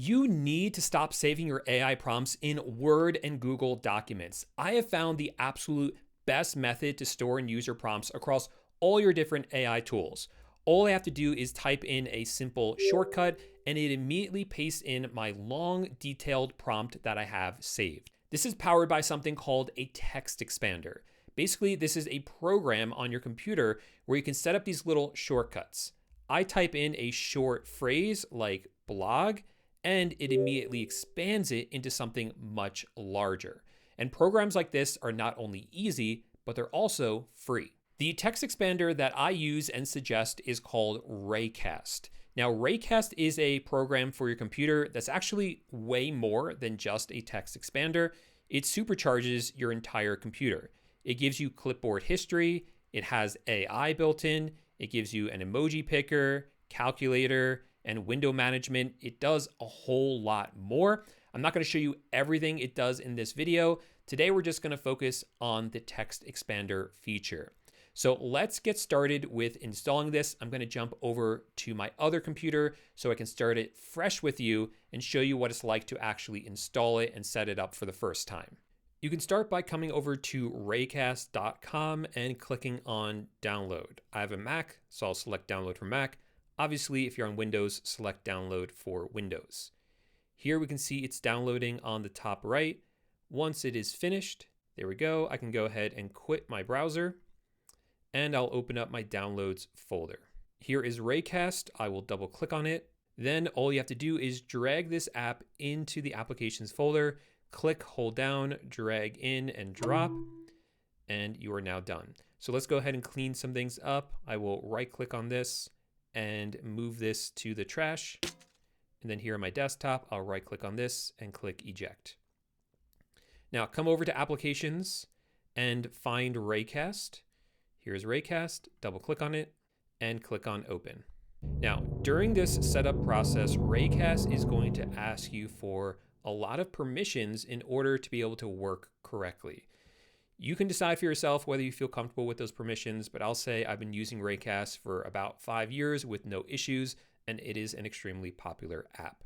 You need to stop saving your AI prompts in Word and Google documents. I have found the absolute best method to store and use your prompts across all your different AI tools. All I have to do is type in a simple shortcut and it immediately pastes in my long, detailed prompt that I have saved. This is powered by something called a text expander. Basically, this is a program on your computer where you can set up these little shortcuts. I type in a short phrase like blog, and it immediately expands it into something much larger. And programs like this are not only easy, but they're also free. The text expander that I use and suggest is called Raycast. Now, Raycast is a program for your computer that's actually way more than just a text expander. It supercharges your entire computer. It gives you clipboard history, it has AI built in, it gives you an emoji picker, calculator, and window management. It does a whole lot more. I'm not going to show you everything it does in this video. Today, we're just going to focus on the text expander feature. So let's get started with installing this. I'm going to jump over to my other computer so I can start it fresh with you and show you what it's like to actually install it and set it up for the first time. You can start by coming over to raycast.com and clicking on download. I have a Mac, so I'll select download for Mac. Obviously, if you're on Windows, select download for Windows. Here we can see it's downloading on the top right. Once it is finished, there we go. I can go ahead and quit my browser and I'll open up my downloads folder. Here is Raycast. I will double click on it. Then all you have to do is drag this app into the applications folder, click, hold down, drag in and drop, and you are now done. So let's go ahead and clean some things up. I will right click on this and move this to the trash. And then here on my desktop, I'll right click on this and click eject. Now come over to applications and find Raycast. Here's Raycast, double click on it and click on open. Now, during this setup process, Raycast is going to ask you for a lot of permissions in order to be able to work correctly. You can decide for yourself whether you feel comfortable with those permissions, but I'll say I've been using Raycast for about 5 years with no issues, and it is an extremely popular app.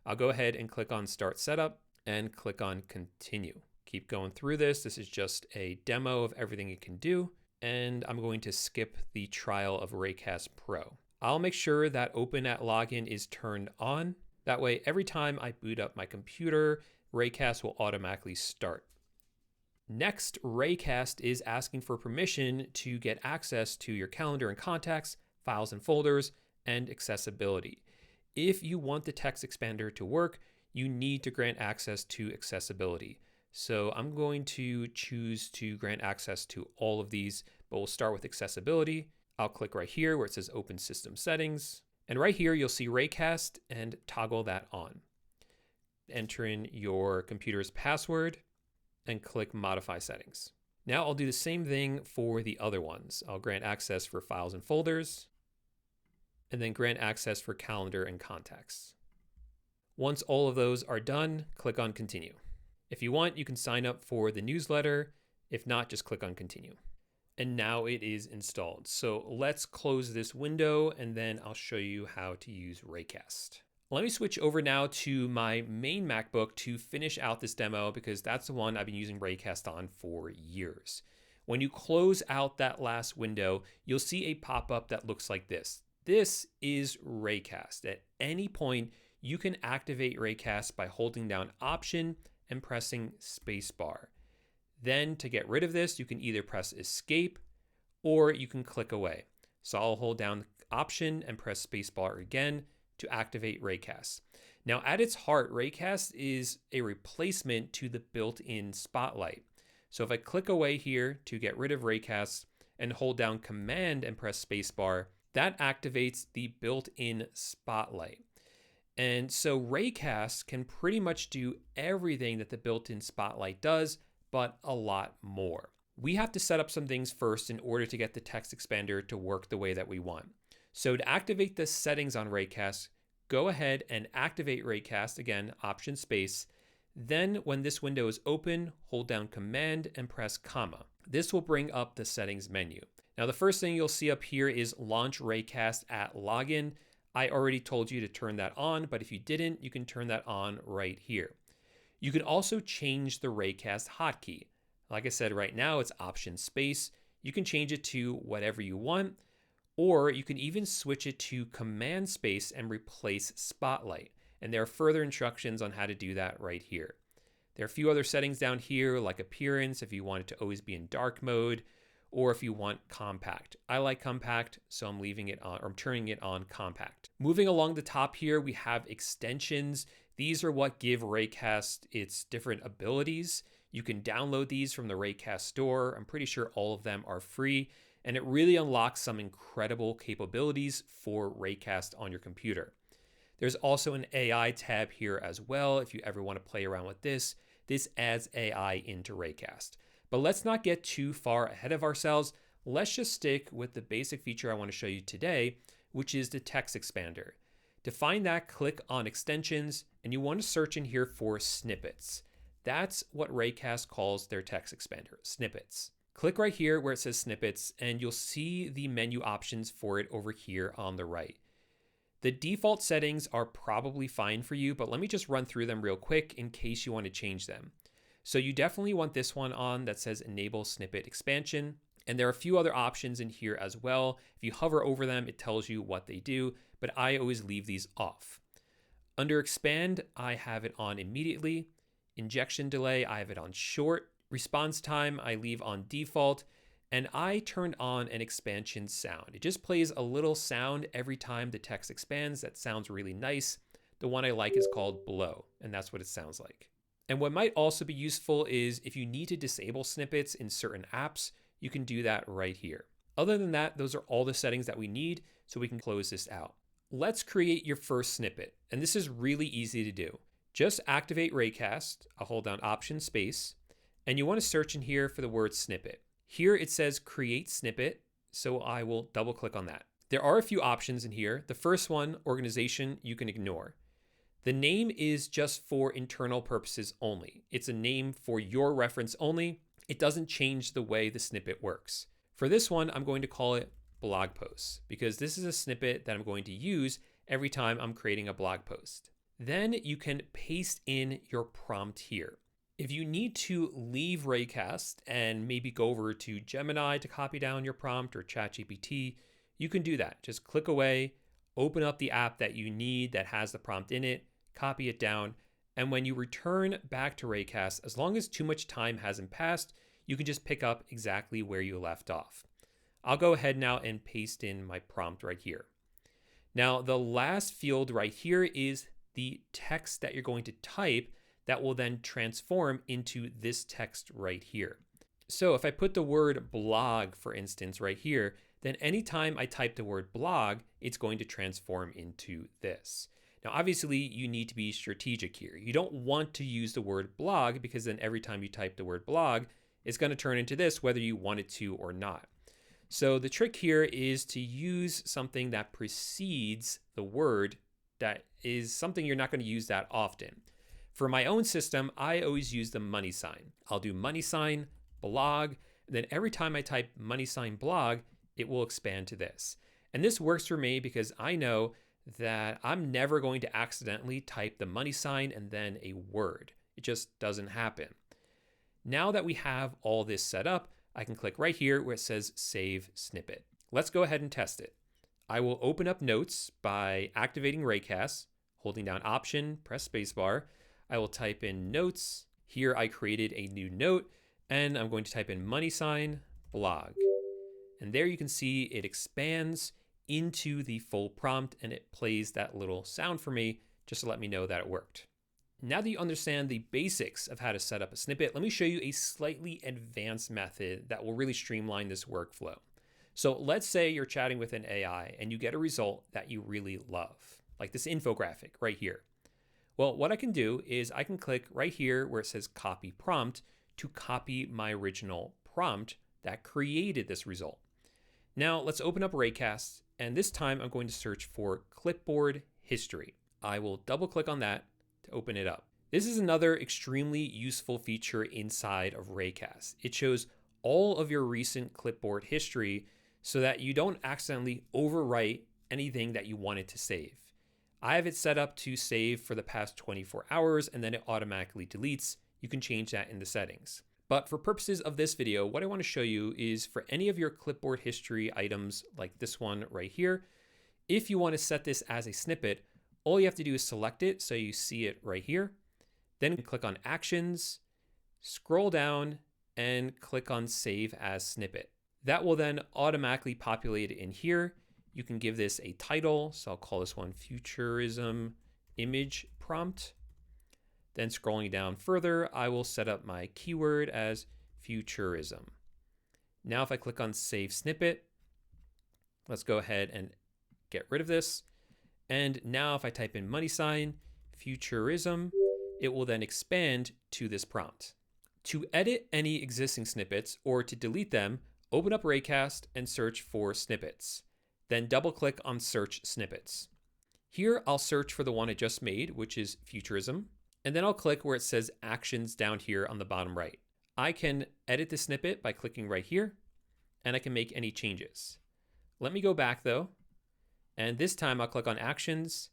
I'll go ahead and click on Start Setup and click on Continue. Keep going through this. This is just a demo of everything it can do, and I'm going to skip the trial of Raycast Pro. I'll make sure that Open at Login is turned on. That way, every time I boot up my computer, Raycast will automatically start. Next, Raycast is asking for permission to get access to your calendar and contacts, files and folders, and accessibility. If you want the text expander to work, you need to grant access to accessibility. So I'm going to choose to grant access to all of these, but we'll start with accessibility. I'll click right here where it says Open System Settings. And right here, you'll see Raycast and toggle that on. Enter in your computer's password and click Modify Settings. Now I'll do the same thing for the other ones. I'll grant access for files and folders, and then grant access for calendar and contacts. Once all of those are done, click on Continue. If you want, you can sign up for the newsletter. If not, just click on Continue. And now it is installed. So let's close this window and then I'll show you how to use Raycast. Let me switch over now to my main MacBook to finish out this demo because that's the one I've been using Raycast on for years. When you close out that last window, you'll see a pop-up that looks like this. This is Raycast. At any point, you can activate Raycast by holding down Option and pressing Spacebar. Then to get rid of this, you can either press Escape or you can click away. So I'll hold down Option and press Spacebar again to activate Raycast. Now at its heart, Raycast is a replacement to the built-in Spotlight. So if I click away here to get rid of Raycast and hold down Command and press Spacebar, that activates the built-in Spotlight. And so Raycast can pretty much do everything that the built-in Spotlight does, but a lot more. We have to set up some things first in order to get the text expander to work the way that we want. So to activate the settings on Raycast, go ahead and activate Raycast, again, Option Space. Then when this window is open, hold down Command and press comma. This will bring up the settings menu. Now the first thing you'll see up here is Launch Raycast at Login. I already told you to turn that on, but if you didn't, you can turn that on right here. You can also change the Raycast hotkey. Like I said, right now it's Option space. You can change it to whatever you want, or you can even switch it to Command space and replace Spotlight. And there are further instructions on how to do that right here. There are a few other settings down here, like appearance, if you want it to always be in dark mode, or if you want compact. I like compact, so I'm leaving it on, or I'm turning it on compact. Moving along the top here, we have extensions. These are what give Raycast its different abilities. You can download these from the Raycast store. I'm pretty sure all of them are free, and it really unlocks some incredible capabilities for Raycast on your computer. There's also an AI tab here as well. If you ever want to play around with this adds AI into Raycast. But let's not get too far ahead of ourselves. Let's just stick with the basic feature I want to show you today, which is the text expander. To find that, click on extensions, and you want to search in here for snippets. That's what Raycast calls their text expander, snippets. Click right here where it says snippets, and you'll see the menu options for it over here on the right. The default settings are probably fine for you, but let me just run through them real quick in case you want to change them. So you definitely want this one on that says enable snippet expansion. And there are a few other options in here as well. If you hover over them, it tells you what they do, but I always leave these off. Under expand, I have it on immediately. Injection delay, I have it on short. Response time, I leave on default. And I turned on an expansion sound. It just plays a little sound every time the text expands. That sounds really nice. The one I like is called blow, and that's what it sounds like. And what might also be useful is if you need to disable snippets in certain apps, you can do that right here. Other than that, those are all the settings that we need, so we can close this out. Let's create your first snippet, and this is really easy to do. Just activate Raycast. I'll hold down Option space, and you want to search in here for the word snippet. Here it says create snippet, so I will double click on that. There are a few options in here. The first one, organization, you can ignore. The name is just for internal purposes only. It's a name for your reference only. It doesn't change the way the snippet works. For this one, I'm going to call it blog posts because this is a snippet that I'm going to use every time I'm creating a blog post. Then you can paste in your prompt here. If you need to leave Raycast and maybe go over to Gemini to copy down your prompt or ChatGPT, you can do that. Just click away, open up the app that you need that has the prompt in it, copy it down, and when you return back to Raycast, as long as too much time hasn't passed, you can just pick up exactly where you left off. I'll go ahead now and paste in my prompt right here. Now, the last field right here is the text that you're going to type that will then transform into this text right here. So if I put the word blog, for instance, right here, then anytime I type the word blog, it's going to transform into this. Now, obviously, you need to be strategic here. You don't want to use the word blog because then every time you type the word blog, it's going to turn into this whether you want it to or not. So the trick here is to use something that precedes the word that is something you're not going to use that often. For my own system, I always use the money sign. I'll do money sign, blog, and then every time I type money sign blog, it will expand to this. And this works for me because I know that I'm never going to accidentally type the money sign and then a word. It just doesn't happen. Now that we have all this set up, I can click right here where it says Save Snippet. Let's go ahead and test it. I will open up Notes by activating Raycast, holding down Option, press spacebar. I will type in Notes. Here I created a new note, and I'm going to type in money sign, blog. And there you can see it expands into the full prompt, and it plays that little sound for me just to let me know that it worked. Now that you understand the basics of how to set up a snippet, let me show you a slightly advanced method that will really streamline this workflow. So let's say you're chatting with an AI and you get a result that you really love, like this infographic right here. Well, what I can do is I can click right here where it says copy prompt to copy my original prompt that created this result. Now let's open up Raycast, and this time I'm going to search for clipboard history. I will double click on that to open it up. This is another extremely useful feature inside of Raycast. It shows all of your recent clipboard history so that you don't accidentally overwrite anything that you wanted to save. I have it set up to save for the past 24 hours and then it automatically deletes. You can change that in the settings. But for purposes of this video, what I want to show you is for any of your clipboard history items like this one right here, if you want to set this as a snippet, all you have to do is select it so you see it right here. Then click on Actions, scroll down, and click on Save as Snippet. That will then automatically populate it in here. You can give this a title, so I'll call this one Futurism Image Prompt. Then scrolling down further, I will set up my keyword as Futurism. Now if I click on Save Snippet, let's go ahead and get rid of this. And now if I type in $Futurism, it will then expand to this prompt. To edit any existing snippets or to delete them, open up Raycast and search for snippets. Then double click on Search Snippets. Here I'll search for the one I just made, which is Futurism, and then I'll click where it says Actions down here on the bottom right. I can edit the snippet by clicking right here, and I can make any changes. Let me go back though, and this time I'll click on Actions,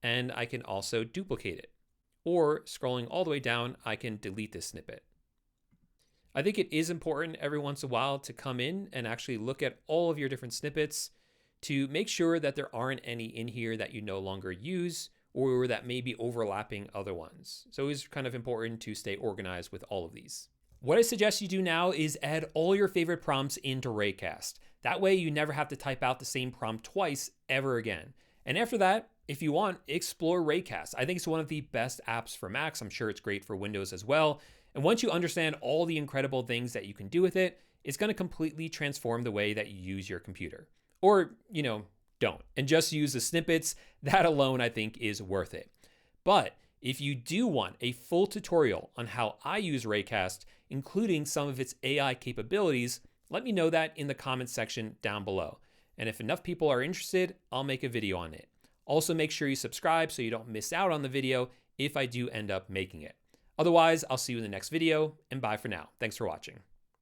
and I can also duplicate it. Or scrolling all the way down, I can delete this snippet. I think it is important every once in a while to come in and actually look at all of your different snippets to make sure that there aren't any in here that you no longer use or that may be overlapping other ones. So it's kind of important to stay organized with all of these. What I suggest you do now is add all your favorite prompts into Raycast. That way you never have to type out the same prompt twice ever again. And after that, if you want, explore Raycast. I think it's one of the best apps for Macs. I'm sure it's great for Windows as well. And once you understand all the incredible things that you can do with it, it's going to completely transform the way that you use your computer. Or, don't. And just use the snippets. That alone, I think, is worth it. But if you do want a full tutorial on how I use Raycast, including some of its AI capabilities, let me know that in the comments section down below. And if enough people are interested, I'll make a video on it. Also, make sure you subscribe so you don't miss out on the video if I do end up making it. Otherwise, I'll see you in the next video, and bye for now. Thanks for watching.